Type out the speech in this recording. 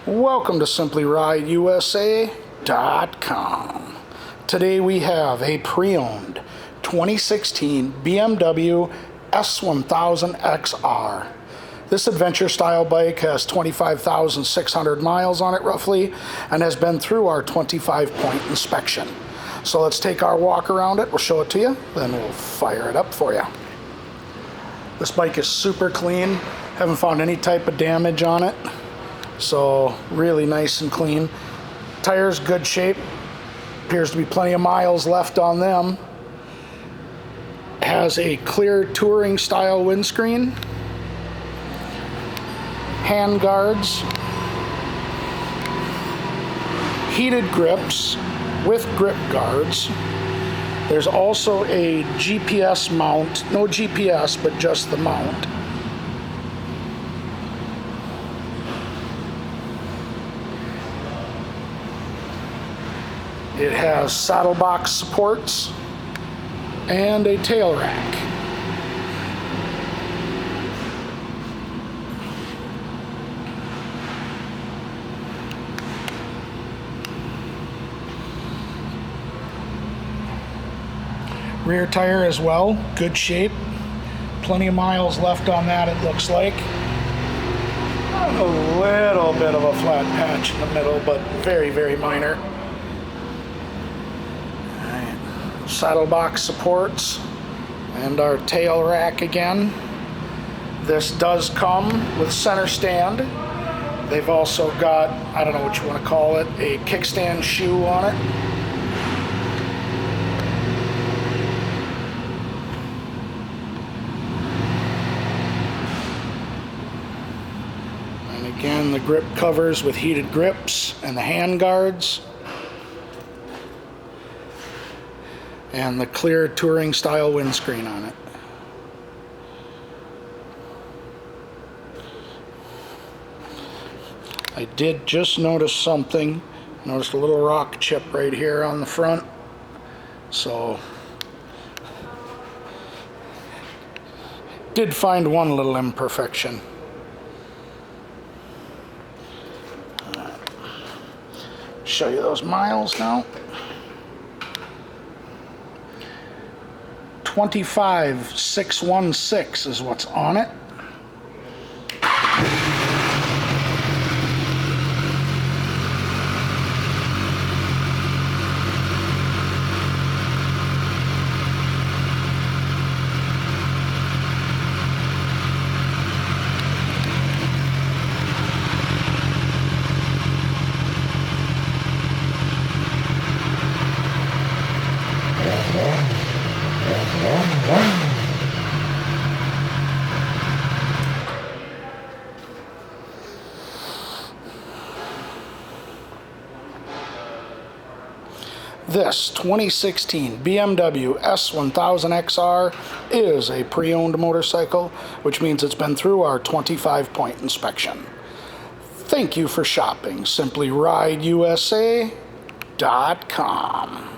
Welcome to SimplyRideUSA.com. Today we have a pre-owned 2016 BMW S1000XR. This adventure style bike has 25,600 miles on it roughly and has been through our 25-point inspection. So let's take our walk around it, we'll show it to you, then we'll fire it up for you. This bike is super clean, haven't found any type of damage on it. So really nice and clean. Tires good shape. Appears to be plenty of miles left on them. Has a clear touring style windscreen. Hand guards. Heated grips with grip guards. There's also a GPS mount. No GPS, but just the mount. It has saddle box supports and a tail rack. Rear tire as well, good shape. Plenty of miles left on that, it looks like. A little bit of a flat patch in the middle, but very, very minor. Saddle box supports and our tail rack again. This does come with center stand. They've also got, I don't know what you want to call it, a kickstand shoe on it. And again, the grip covers with heated grips and the hand guards. And the clear touring style windscreen on it. I did just notice something. Noticed a little rock chip right here on the front. So, did find one little imperfection. Show you those miles now. 25,616 is what's on it. This 2016 BMW S1000XR is a pre-owned motorcycle, which means it's been through our 25-point inspection. Thank you for shopping. SimplyRideUSA.com.